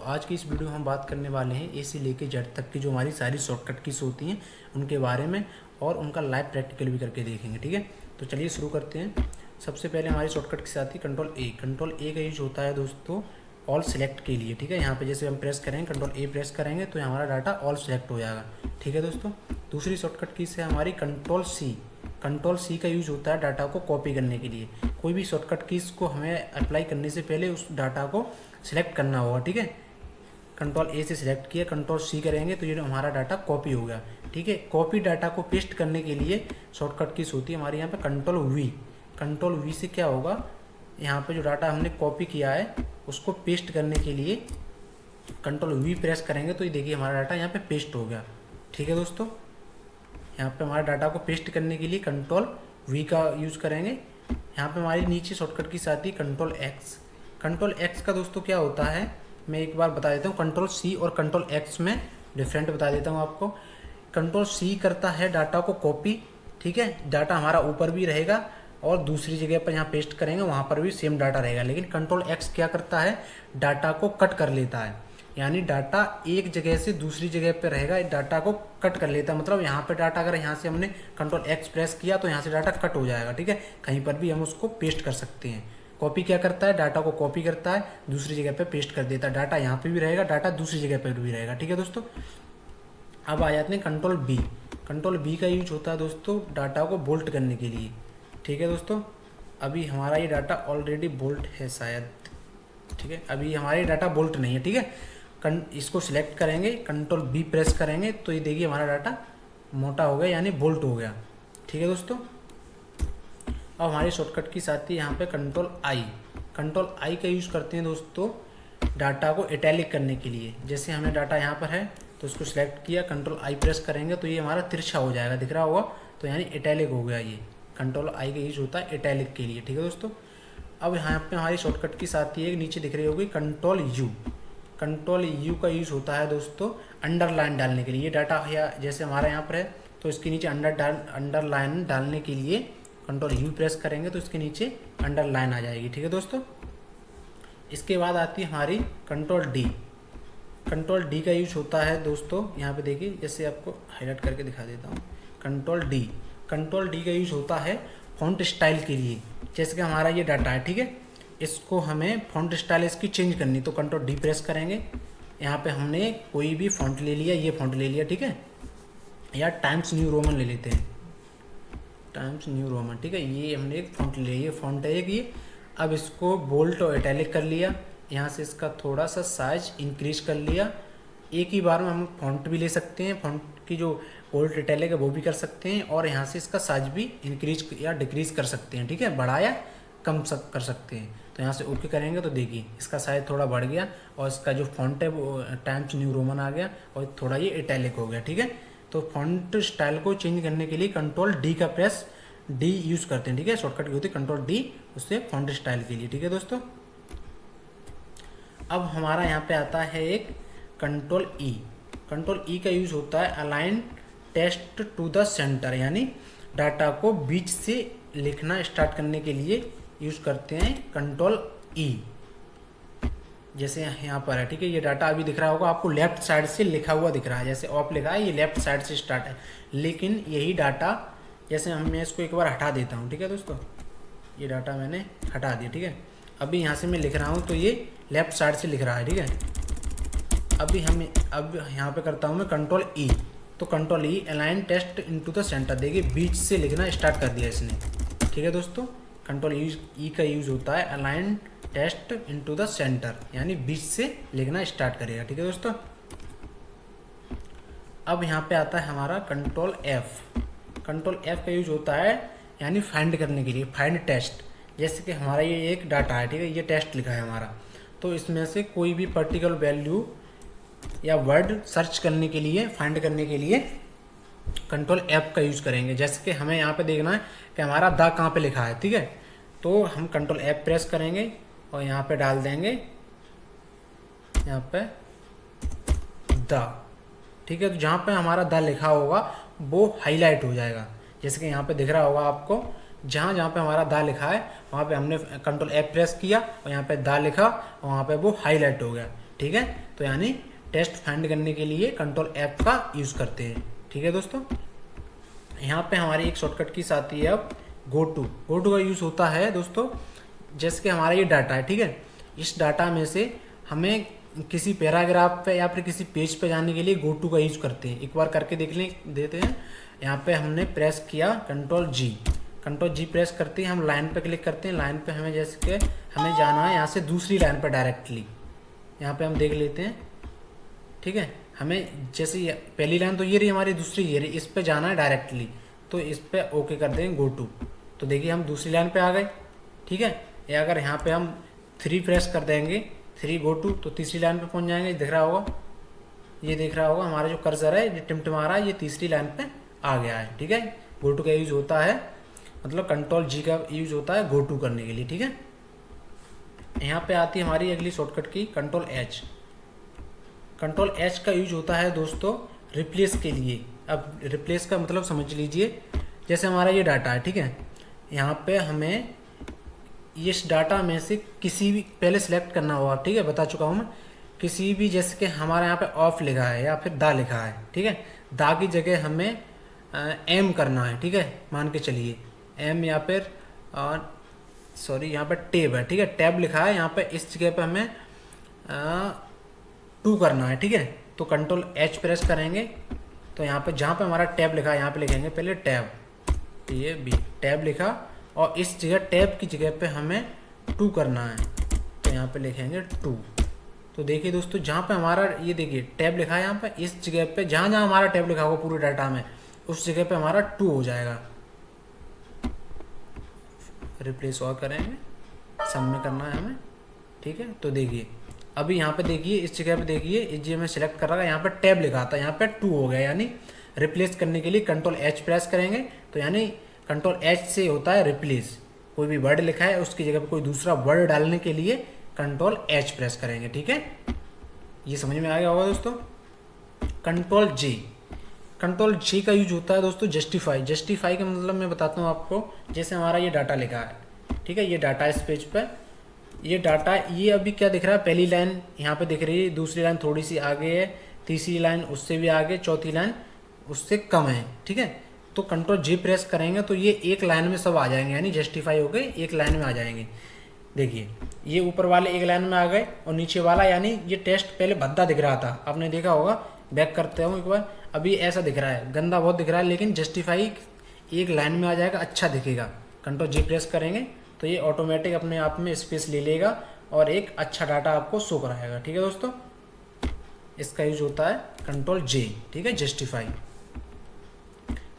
आज की इस वीडियो में हम बात करने वाले हैं ए से लेके जेड तक की जो हमारी सारी शॉर्टकट कीज होती हैं उनके बारे में और उनका लाइव प्रैक्टिकल भी करके देखेंगे। ठीक है, तो चलिए शुरू करते हैं। सबसे पहले हमारी शॉर्टकट की आती है कंट्रोल ए का यूज होता है दोस्तों ऑल सेलेक्ट के लिए। ठीक है, यहाँ पे जैसे हम प्रेस करेंगे कंट्रोल ए प्रेस करेंगे तो हमारा डाटा ऑल सेलेक्ट हो जाएगा। ठीक है दोस्तों, दूसरी शॉर्टकट की है हमारी कंट्रोल सी का यूज होता है डाटा को कॉपी करने के लिए। कोई भी शॉर्टकट कीज को हमें अप्लाई करने से पहले उस डाटा को सिलेक्ट करना होगा। ठीक है, कंट्रोल ए से सिलेक्ट किया, कंट्रोल सी करेंगे तो ये हमारा डाटा कॉपी हो गया। ठीक है, कॉपी डाटा को पेस्ट करने के लिए शॉर्टकट कीज होती है हमारे यहाँ पे कंट्रोल वी से क्या होगा, यहाँ पे जो डाटा हमने कॉपी किया है उसको पेस्ट करने के लिए कंट्रोल वी प्रेस करेंगे तो ये देखिए हमारा डाटा यहाँ पे पेस्ट हो गया। ठीक है दोस्तों, यहाँ पे हमारे डाटा को पेस्ट करने के लिए कंट्रोल वी का यूज़ करेंगे। यहाँ पे हमारी नीचे शॉर्टकट की साथ ही कंट्रोल एक्स का दोस्तों क्या होता है मैं एक बार बता देता हूँ। कंट्रोल सी और कंट्रोल एक्स में डिफरेंट बता देता हूँ आपको। कंट्रोल सी करता है डाटा को कॉपी। ठीक है, डाटा हमारा ऊपर भी रहेगा और दूसरी जगह पर यहाँ पेस्ट करेंगे वहाँ पर भी सेम डाटा रहेगा। लेकिन कंट्रोल एक्स क्या करता है, डाटा को कट कर लेता है, यानी डाटा एक जगह से दूसरी जगह पे रहेगा, डाटा को कट कर लेता है। मतलब यहाँ पे डाटा अगर यहाँ से हमने कंट्रोल एक्स प्रेस किया तो यहाँ से डाटा कट हो जाएगा। ठीक है, कहीं पर भी हम उसको पेस्ट कर सकते हैं। कॉपी क्या करता है, डाटा को कॉपी करता है, दूसरी जगह पे पेस्ट कर देता है। डाटा यहाँ पे भी रहेगा, डाटा दूसरी जगह पर भी रहेगा। ठीक है दोस्तों, अब आ जाते हैं कंट्रोल बी का यूज होता है दोस्तों डाटा को बोल्ट करने के लिए। ठीक है दोस्तों, अभी हमारा ये डाटा ऑलरेडी बोल्ट है शायद। ठीक है, अभी हमारा ये डाटा बोल्ट नहीं है। ठीक है, इसको सिलेक्ट करेंगे, कंट्रोल बी प्रेस करेंगे तो ये देखिए हमारा डाटा मोटा हो गया यानी बोल्ट हो गया। ठीक है दोस्तों, अब हमारी शॉर्टकट की साथ ही यहाँ पे कंट्रोल आई का यूज़ करते हैं दोस्तों डाटा को इटैलिक करने के लिए। जैसे हमने डाटा यहाँ पर है तो उसको सिलेक्ट किया, कंट्रोल आई प्रेस करेंगे तो ये हमारा तिरछा हो जाएगा, दिख रहा होगा, तो यानी इटैलिक हो गया। ये कंट्रोल आई का यूज होता है इटैलिक के लिए। ठीक है दोस्तों, अब यहाँ पे हमारी शॉर्टकट की साथ ही एक नीचे दिख रही होगी कंट्रोल यू का यूज होता है दोस्तों अंडरलाइन डालने के लिए। ये डाटा या जैसे हमारा यहाँ पर है तो इसके नीचे अंडरलाइन डालने के लिए कंट्रोल यू प्रेस करेंगे तो इसके नीचे अंडरलाइन आ जाएगी। ठीक है दोस्तों, इसके बाद आती है हमारी कंट्रोल डी का यूज होता है दोस्तों, यहाँ पे देखिए जैसे आपको हाईलाइट करके दिखा देता हूँ। कंट्रोल डी का यूज होता है फॉन्ट स्टाइल के लिए। जैसे कि हमारा ये डाटा है, ठीक है, इसको हमें फॉन्ट स्टाइल इसकी चेंज करनी तो कंट्रोल डी प्रेस करेंगे। यहाँ पे हमने कोई भी फॉन्ट ले लिया, ये फॉन्ट ले लिया। ठीक है, या टाइम्स न्यू रोमन ले लेते हैं, टाइम्स न्यू रोमन। ठीक है, ये हमने एक फॉन्ट ले लिया, ये फॉन्ट है एक ये। अब इसको बोल्ट और इटैलिक कर लिया, यहाँ से इसका थोड़ा सा साइज इंक्रीज कर लिया। एक ही बार में हम फॉन्ट भी ले सकते हैं, फॉन्ट की जो बोल्ट इटैलिक है वो भी कर सकते हैं और यहाँ से इसका साइज भी इंक्रीज या डिक्रीज कर सकते हैं। ठीक है, बढ़ा या कम कर सकते हैं। तो यहाँ से ओके करेंगे तो देखिए इसका साइज थोड़ा बढ़ गया और इसका जो फॉन्ट है वो टाइम्स न्यू रोमन आ गया और थोड़ा ये इटैलिक हो गया। ठीक है, तो फॉन्ट स्टाइल को चेंज करने के लिए कंट्रोल डी यूज़ करते हैं। ठीक है, शॉर्टकट की होती है कंट्रोल डी, उससे फॉन्ट स्टाइल के लिए। ठीक है दोस्तों, अब हमारा यहाँ पे आता है एक कंट्रोल ई का यूज होता है align text to the centre, यानी डाटा को बीच से लिखना स्टार्ट करने के लिए यूज करते हैं कंट्रोल ई। जैसे यहाँ पर है, ठीक है, ये डाटा अभी दिख रहा होगा आपको लेफ्ट साइड से लिखा हुआ दिख रहा है, जैसे ऑफ लिखा है ये लेफ्ट साइड से स्टार्ट है। लेकिन यही डाटा जैसे मैं इसको एक बार हटा देता हूँ। ठीक है दोस्तों, ये डाटा मैंने हटा दिया। ठीक है, अभी यहाँ से मैं लिख रहा हूँ तो ये लेफ्ट साइड से लिख रहा है। ठीक है, अब यहाँ पे करता हूँ मैं कंट्रोल ई, तो control E align text into the centre, देखिए बीच से लिखना स्टार्ट कर दिया इसने। ठीक है दोस्तों, कंट्रोल ई का यूज होता है align text into the centre, यानी बीच से लिखना स्टार्ट करेगा। ठीक है दोस्तों, अब यहाँ पे आता है हमारा कंट्रोल एफ का यूज होता है यानी फाइंड करने के लिए, फाइंड टेक्स्ट। जैसे कि हमारा ये एक डाटा है, ठीक है, ये टेक्स्ट लिखा है हमारा, तो इसमें से कोई भी पर्टिकुलर वैल्यू या वर्ड सर्च करने के लिए, फाइंड करने के लिए कंट्रोल एफ का यूज करेंगे। जैसे कि हमें यहाँ पे देखना है कि हमारा द कहाँ पे लिखा है। ठीक है, तो हम कंट्रोल एफ प्रेस करेंगे और यहाँ पे डाल देंगे यहाँ पे द। ठीक है, तो जहाँ पे हमारा द लिखा होगा वो हाईलाइट हो जाएगा। जैसे कि यहाँ पे दिख रहा होगा आपको, जहाँ जहाँ पे हमारा दा लिखा है वहाँ पे हमने कंट्रोल एफ प्रेस किया और यहाँ पे दा लिखा और वहाँ पे वो हाईलाइट हो गया। ठीक है। तो यानी टेस्ट फाइंड करने के लिए कंट्रोल F का यूज़ करते हैं, ठीक है दोस्तों। यहाँ पे हमारी एक शॉर्टकट कीज आती है अब गो टू का यूज़ होता है दोस्तों, जैसे कि हमारा ये डाटा है, ठीक है। इस डाटा में से हमें किसी पैराग्राफ पे या फिर किसी पेज पे जाने के लिए गो टू का यूज़ करते हैं। एक बार करके देते हैं। यहाँ पे हमने प्रेस किया कंट्रोल जी प्रेस करते हैं, हम लाइन पे क्लिक करते हैं। लाइन पे हमें जैसे कि हमें जाना है यहाँ से दूसरी लाइन पर डायरेक्टली, यहाँ पे हम देख लेते हैं, ठीक है। हमें जैसे पहली लाइन तो ये रही हमारी, दूसरी ये रही, इस पे जाना है डायरेक्टली, तो इस पे ओके कर देंगे गो टू। तो देखिए हम दूसरी लाइन पे आ गए, ठीक है। या अगर यहाँ पे हम 3 प्रेस कर देंगे, 3 गो टू, तो तीसरी लाइन पे पहुँच जाएंगे। दिख रहा होगा, ये दिख रहा होगा हमारा जो कर्सर है ये टिमटिमा रहा है, ये तीसरी लाइन पे आ गया है, ठीक है। गो टू का यूज होता है, मतलब कंट्रोल जी का यूज होता है गो टू करने के लिए, ठीक है। यहाँ पे आती है हमारी अगली शॉर्टकट की कंट्रोल एच का यूज होता है दोस्तों रिप्लेस के लिए। अब रिप्लेस का मतलब समझ लीजिए, जैसे हमारा ये डाटा है, ठीक है। यहाँ पे हमें इस डाटा में से किसी भी पहले सिलेक्ट करना होगा, ठीक है, बता चुका हूँ मैं। किसी भी, जैसे कि हमारे यहाँ पे ऑफ लिखा है या फिर दा लिखा है, ठीक है। दा की जगह हमें एम करना है, ठीक है, मान के चलिए एम, या फिर सॉरी यहाँ पे टैब है, ठीक है, टैब लिखा है यहाँ पे, इस जगह पे हमें 2 करना है, ठीक है। तो कंट्रोल एच प्रेस करेंगे तो यहाँ पे जहाँ पे हमारा टैब लिखा है यहाँ पे लिखेंगे पहले टैब, ये बी टैब लिखा, और इस जगह टैब की जगह पे हमें 2 करना है, तो यहाँ पे लिखेंगे 2। तो देखिए दोस्तों, जहाँ पे हमारा ये देखिए टैब लिखा है यहाँ पे, इस जगह पे जहाँ जहाँ हमारा टैब लिखा होगा पूरे डाटा में, उस जगह पे हमारा 2 हो जाएगा। रिप्लेस और करेंगे, सब में करना है हमें, ठीक है। तो देखिए अभी यहाँ पे देखिए, इस जगह पे देखिए, इस जगह में सिलेक्ट कर रहा है, यहाँ पे टैब लिखा था, यहाँ पे 2 हो गया। यानी रिप्लेस करने के लिए कंट्रोल एच प्रेस करेंगे, तो यानी कंट्रोल एच से होता है रिप्लेस। कोई भी वर्ड लिखा है उसकी जगह पे कोई दूसरा वर्ड डालने के लिए कंट्रोल एच प्रेस करेंगे, ठीक है। ये समझ में आ गया होगा दोस्तों। कंट्रोल जी का यूज होता है दोस्तों जस्टिफाई का मतलब मैं बताता हूँ आपको। जैसे हमारा ये डाटा लिखा है, ठीक है, ये डाटा इस पेज पर, ये डाटा, ये अभी क्या दिख रहा है, पहली लाइन यहाँ पे दिख रही है, दूसरी लाइन थोड़ी सी आगे है, तीसरी लाइन उससे भी आगे, चौथी लाइन उससे कम है, ठीक है। तो कंट्रोल जी प्रेस करेंगे तो ये एक लाइन में सब आ जाएंगे, यानी जस्टिफाई हो गए, एक लाइन में आ जाएंगे। देखिए ये ऊपर वाले एक लाइन में आ गए, और नीचे वाला, यानी ये टेस्ट पहले भद्दा दिख रहा था, आपने देखा होगा, बैक करते हो एक बार, अभी ऐसा दिख रहा है, गंदा बहुत दिख रहा है, लेकिन जस्टिफाई एक लाइन में आ जाएगा, अच्छा दिखेगा। कंट्रोल जी प्रेस करेंगे तो ये ऑटोमेटिक अपने आप में स्पेस ले लेगा और एक अच्छा डाटा आपको शो कराएगा, ठीक है दोस्तों। इसका यूज होता है कंट्रोल जे, ठीक है, जस्टिफाई।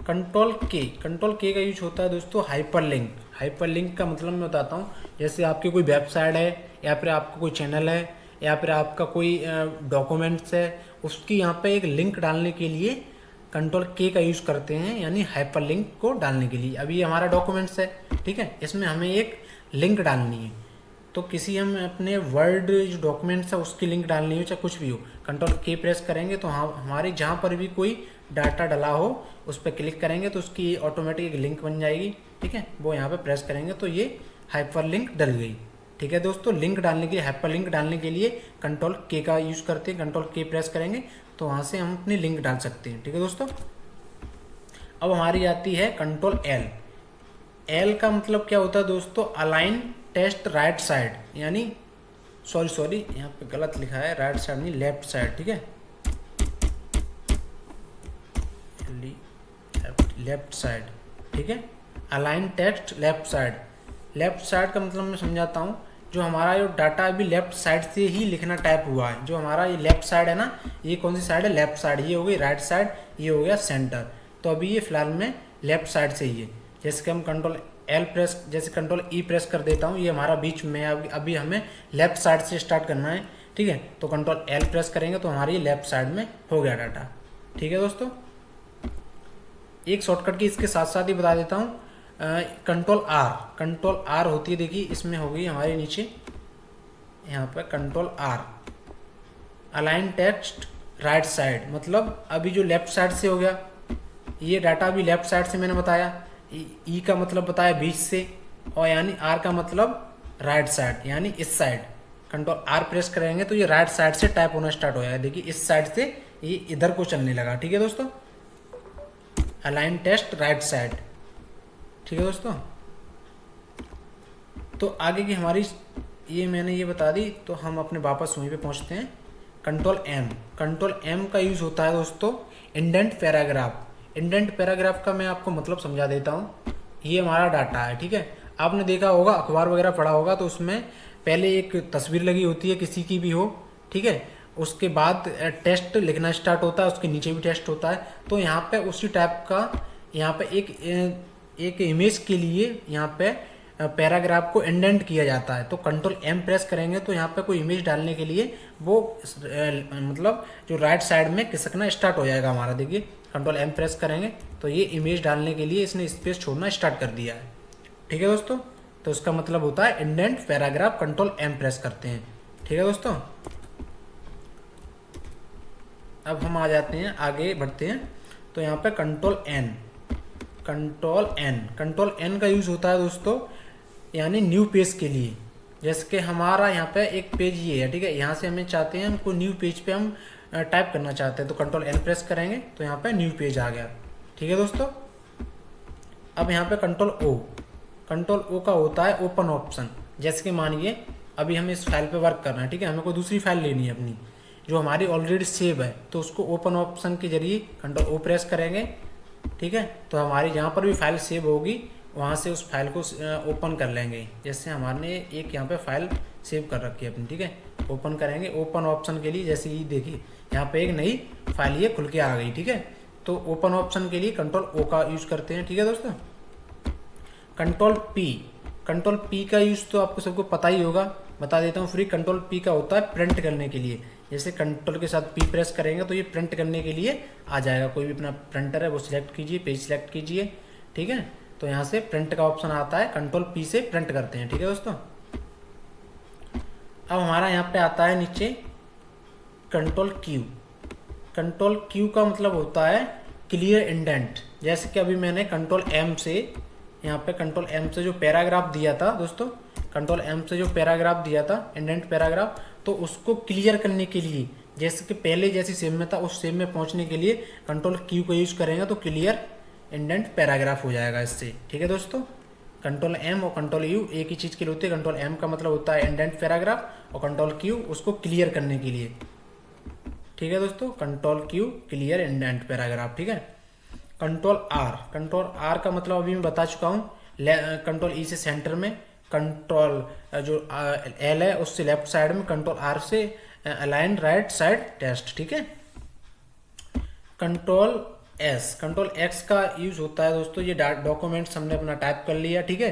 कंट्रोल के का यूज होता है दोस्तों हाइपरलिंक का मतलब मैं बताता हूँ। जैसे आपकी कोई वेबसाइट है, या फिर आपका कोई चैनल है, या फिर आपका कोई डॉक्यूमेंट्स है, उसकी यहाँ पे एक लिंक डालने के लिए कंट्रोल के का यूज़ करते हैं, यानी हाइपरलिंक को डालने के लिए। अभी हमारा डॉक्यूमेंट्स है, ठीक है, इसमें हमें एक लिंक डालनी है, तो किसी हम अपने वर्ड जो डॉक्यूमेंट्स है उसकी लिंक डालनी हो, चाहे कुछ भी हो, कंट्रोल के प्रेस करेंगे तो हाँ, हमारी जहाँ पर भी कोई डाटा डाला हो उस पर क्लिक करेंगे तो उसकी ऑटोमेटिक एक लिंक बन जाएगी, ठीक है। वो यहाँ पे प्रेस करेंगे तो ये हाइपरलिंक डल गई, ठीक है दोस्तों। लिंक डालने के लिए, हाइपरलिंक डालने के लिए कंट्रोल के का यूज़ करते हैं। कंट्रोल के प्रेस करेंगे तो वहाँ से हम अपनी लिंक डाल सकते हैं, ठीक है दोस्तों। अब हमारी आती है कंट्रोल एल का मतलब क्या होता है दोस्तों, अलाइन टेस्ट राइट साइड, यानी सॉरी यहाँ पे गलत लिखा है, राइट साइड नहीं, लेफ्ट साइड, ठीक है, लेफ्ट साइड, ठीक है। अलाइन टेक्स्ट लेफ्ट साइड का मतलब मैं समझाता हूँ। जो हमारा जो डाटा अभी लेफ्ट साइड से ही लिखना टाइप हुआ है, जो हमारा ये लेफ्ट साइड है ना, ये कौन सी साइड है, लेफ्ट साइड, ये हो गई राइट साइड, ये हो गया सेंटर। तो अभी ये फिलहाल में लेफ्ट साइड से ही है। जैसे कि हम कंट्रोल ई प्रेस कर देता हूँ, ये हमारा बीच में अभी हमें लेफ्ट साइड से स्टार्ट करना है, ठीक है। तो कंट्रोल एल प्रेस करेंगे तो हमारी लेफ्ट साइड में हो गया डाटा, ठीक है दोस्तों। एक शॉर्टकट की इसके साथ साथ ही बता देता हूँ, कंट्रोल आर होती है, देखिए इसमें हो गई हमारे नीचे यहाँ पर control R, align text right side, मतलब अभी जो लेफ्ट साइड से हो गया, ये डाटा अभी लेफ्ट साइड से मैंने बताया, ई का मतलब बताया बीच से, और यानी आर का मतलब राइट साइड, यानी इस साइड, कंट्रोल आर प्रेस करेंगे तो ये राइट साइड से टाइप होना स्टार्ट हो जाएगा। देखिए इस साइड से ये इधर को चलने लगा। ठीक है दोस्तों, अलाइन टेस्ट राइट साइड। ठीक है दोस्तों, तो आगे की हमारी ये मैंने ये बता दी, तो हम अपने वापस वहीं पे पहुंचते हैं। कंट्रोल एम का यूज़ होता है दोस्तों इंडेंट पैराग्राफ। इंडेंट पैराग्राफ का मैं आपको मतलब समझा देता हूँ। ये हमारा डाटा है, ठीक है। आपने देखा होगा, अखबार वगैरह पढ़ा होगा, तो उसमें पहले एक तस्वीर लगी होती है, किसी की भी हो, ठीक है। उसके बाद टेस्ट लिखना स्टार्ट होता है, उसके नीचे भी टेस्ट होता है। तो यहाँ पे उसी टाइप का यहाँ पे एक इमेज के लिए यहाँ पे पैराग्राफ को इंडेंट किया जाता है। तो कंट्रोल एम प्रेस करेंगे तो यहाँ पे कोई इमेज डालने के लिए वो मतलब जो राइट साइड में खिसकना स्टार्ट हो जाएगा हमारा। देखिए कंट्रोल एम प्रेस करेंगे तो ये इमेज डालने के लिए इसने स्पेस छोड़ना स्टार्ट कर दिया है। ठीक है दोस्तों, तो इसका मतलब होता है indent paragraph, control M press करते हैं। ठीक है दोस्तों, अब हम आ जाते हैं, आगे बढ़ते हैं। तो यहाँ पे कंट्रोल एन का यूज होता है दोस्तों यानी न्यू पेज के लिए। जैसे कि हमारा यहाँ पे एक पेज ये है, ठीक है। यहाँ से हमें चाहते हैं हमको न्यू पेज पे हम टाइप करना चाहते हैं, तो कंट्रोल एन प्रेस करेंगे तो यहाँ पे न्यू पेज आ गया। ठीक है दोस्तों, अब यहाँ पे कंट्रोल ओ का होता है ओपन ऑप्शन। जैसे कि मानिए अभी हमें इस फाइल पे वर्क करना है, ठीक है। हमें कोई दूसरी फाइल लेनी है अपनी जो हमारी ऑलरेडी सेव है, तो उसको ओपन ऑप्शन के जरिए कंट्रोल ओ प्रेस करेंगे, ठीक है। तो हमारी जहाँ पर भी फाइल सेव होगी वहाँ से उस फाइल को ओपन कर लेंगे। जैसे हमारे एक यहाँ पे फाइल सेव कर रखी है अपनी, ठीक है। ओपन करेंगे ओपन ऑप्शन के लिए, जैसे ये देखिए यहाँ पे एक नई फाइल ये खुल के आ गई, ठीक है। तो ओपन ऑप्शन के लिए कंट्रोल ओ का यूज करते हैं। ठीक है दोस्तों, कंट्रोल पी का यूज तो आपको सबको पता ही होगा, बता देता हूँ फ्री। कंट्रोल पी का होता है प्रिंट करने के लिए। जैसे कंट्रोल के साथ पी प्रेस करेंगे तो ये प्रिंट करने के लिए आ जाएगा। कोई भी अपना प्रिंटर है वो सिलेक्ट कीजिए, पेज सिलेक्ट कीजिए, ठीक है। तो यहाँ से प्रिंट का ऑप्शन आता है, कंट्रोल पी से प्रिंट करते हैं। ठीक है दोस्तों, अब हमारा यहाँ पे आता है नीचे कंट्रोल क्यू का मतलब होता है क्लियर इंडेंट। जैसे कि अभी मैंने कंट्रोल एम से यहाँ पे कंट्रोल एम से जो पैराग्राफ दिया था दोस्तों, कंट्रोल एम से जो पैराग्राफ दिया था इंडेंट पैराग्राफ, तो उसको क्लियर करने के लिए जैसे कि पहले जैसी सेम में था उस सेम में पहुंचने के लिए कंट्रोल क्यू को यूज करेंगे तो क्लियर इंडेंट पैराग्राफ हो जाएगा इससे। ठीक है दोस्तों, कंट्रोल एम और कंट्रोल यू एक ही चीज़ के लिए होते हैं। कंट्रोल एम का मतलब होता है इंडेंट पैराग्राफ और कंट्रोल क्यू उसको क्लियर करने के लिए। ठीक है दोस्तों, control Q clear indent paragraph. ठीक है, कंट्रोल आर का मतलब अभी मैं बता चुका हूँ। कंट्रोल ई से सेंटर में, कंट्रोल जो एल है उससे लेफ्ट साइड में, कंट्रोल आर से अलाइन राइट साइड टेस्ट। ठीक है, कंट्रोल एक्स का यूज होता है दोस्तों, ये डॉक्यूमेंट्स हमने अपना टाइप कर लिया, ठीक है।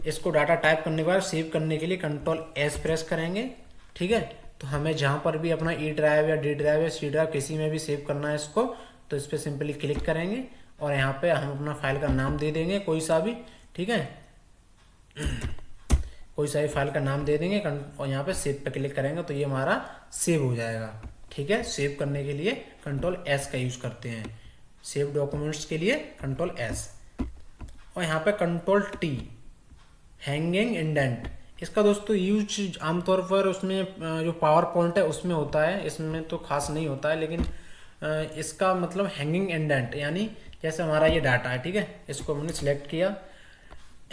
इसको डाटा टाइप करने के बाद सेव करने के लिए कंट्रोल एस प्रेस करेंगे, ठीक है। तो हमें जहाँ पर भी अपना ई ड्राइव या डी ड्राइव या सी ड्राइव किसी में भी सेव करना है इसको, तो इस पर सिंपली क्लिक करेंगे और यहाँ पे हम अपना फाइल का नाम दे देंगे कोई सा भी, ठीक है। कोई सा भी फाइल का नाम दे देंगे और यहाँ पे सेव पे क्लिक करेंगे तो ये हमारा सेव हो जाएगा। ठीक है, सेव करने के लिए कंट्रोल एस का यूज करते हैं, सेव डॉक्यूमेंट्स के लिए कंट्रोल एस। और यहाँ पे कंट्रोल टी हैंगिंग इंडेंट, इसका दोस्तों यूज आमतौर पर उसमें जो पावर पॉइंट है उसमें होता है, इसमें तो खास नहीं होता है, लेकिन इसका मतलब हैंगिंग इंडेंट यानी जैसे हमारा ये डाटा है, ठीक है, इसको हमने सिलेक्ट किया।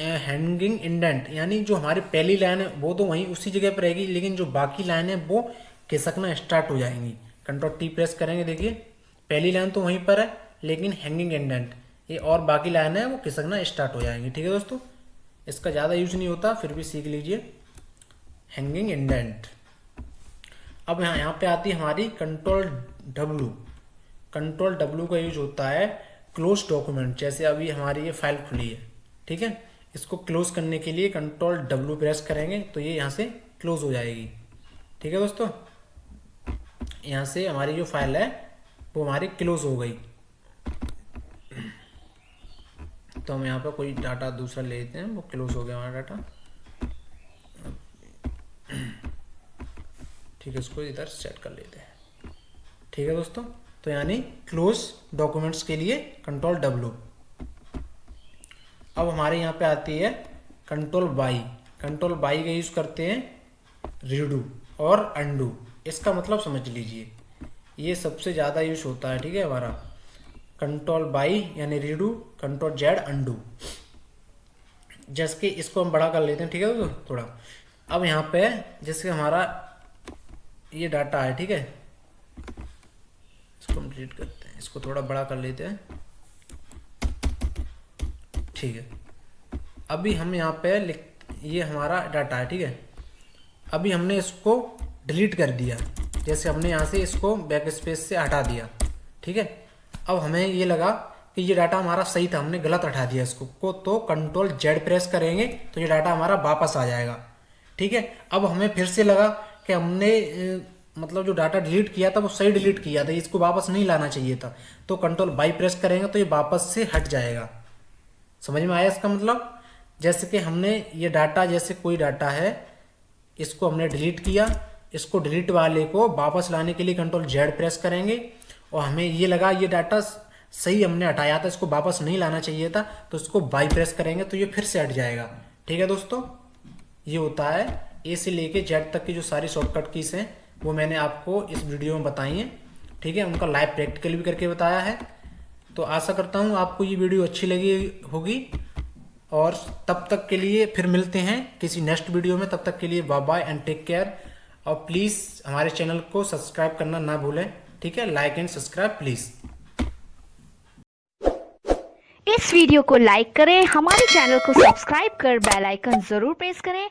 हैंगिंग इंडेंट यानी जो हमारी पहली लाइन है वो तो वहीं उसी जगह पर रहेगी, लेकिन जो बाकी लाइन है वो खिसकना स्टार्ट हो जाएंगी। कंट्रोल टी प्रेस करेंगे, देखिए पहली लाइन तो वहीं पर है लेकिन हैंगिंग इंडेंट ये और बाकी लाइन है वो खिसकना स्टार्ट हो जाएंगी। ठीक है दोस्तों, इसका ज़्यादा यूज नहीं होता, फिर भी सीख लीजिए हैंगिंग इंडेंट। अब यहाँ पे आती है हमारी कंट्रोल डब्ल्यू का यूज होता है क्लोज डॉक्यूमेंट। जैसे अभी हमारी ये फाइल खुली है, ठीक है, इसको क्लोज करने के लिए कंट्रोल डब्ल्यू प्रेस करेंगे तो ये यहाँ से क्लोज हो जाएगी। ठीक है दोस्तों, यहाँ से हमारी जो फाइल है वो हमारी क्लोज हो गई। तो हम यहाँ पे कोई डाटा दूसरा ले लेते हैं, वो क्लोज हो गया हमारा डाटा। ठीक है, इसको इधर सेट कर लेते हैं। ठीक है दोस्तों, तो यानी क्लोज डॉक्यूमेंट्स के लिए कंट्रोल डब्ल्यू। अब हमारे यहाँ पे आती है कंट्रोल वाई का यूज करते हैं रीडू और अंडू, इसका मतलब समझ लीजिए। ये सबसे ज़्यादा यूज होता है, ठीक है, हमारा कंट्रोल बाई यानी रीडू, कंट्रोल जेड अंडू। जैसे कि इसको हम बड़ा कर लेते हैं, ठीक है, तो थोड़ा अब यहाँ पे जैसे हमारा ये डाटा है, ठीक है, इसको हम डिलीट करते हैं, इसको थोड़ा बड़ा कर लेते हैं, ठीक है। अभी हम यहाँ पे ये हमारा डाटा है, ठीक है, अभी हमने इसको डिलीट कर दिया, जैसे हमने यहाँ से इसको बैक स्पेस से हटा दिया, ठीक है। अब हमें ये लगा कि ये डाटा हमारा सही था, हमने गलत हटा दिया इसको को, तो कंट्रोल जेड प्रेस करेंगे तो ये डाटा हमारा वापस आ जाएगा, ठीक है। अब हमें फिर से लगा कि हमने मतलब जो डाटा डिलीट किया था वो सही डिलीट किया था, इसको वापस नहीं लाना चाहिए था, तो कंट्रोल बाई प्रेस करेंगे तो ये वापस से हट जाएगा। समझ में आया इसका मतलब? जैसे कि हमने ये डाटा, जैसे कोई डाटा है, इसको हमने डिलीट किया, इसको डिलीट वाले को वापस लाने के लिए कंट्रोल जेड प्रेस करेंगे, और हमें ये लगा ये डाटा सही हमने हटाया था, इसको वापस नहीं लाना चाहिए था, तो इसको बाई प्रेस करेंगे तो ये फिर से हट जाएगा, ठीक है दोस्तों। ये होता है ए से लेके जेड तक की जो सारी शॉर्टकट कीज हैं वो मैंने आपको इस वीडियो में बताई हैं, ठीक है, उनका लाइव प्रैक्टिकल भी करके बताया है। तो आशा करता हूँ आपको ये वीडियो अच्छी लगी होगी, और तब तक के लिए फिर मिलते हैं किसी नेक्स्ट वीडियो में। तब तक के लिए bye bye and take care, और प्लीज़ हमारे चैनल को सब्सक्राइब करना ना भूलें, ठीक है, लाइक एंड सब्सक्राइब प्लीज़। इस वीडियो को लाइक करें, हमारे चैनल को सब्सक्राइब कर बेल आइकन जरूर प्रेस करें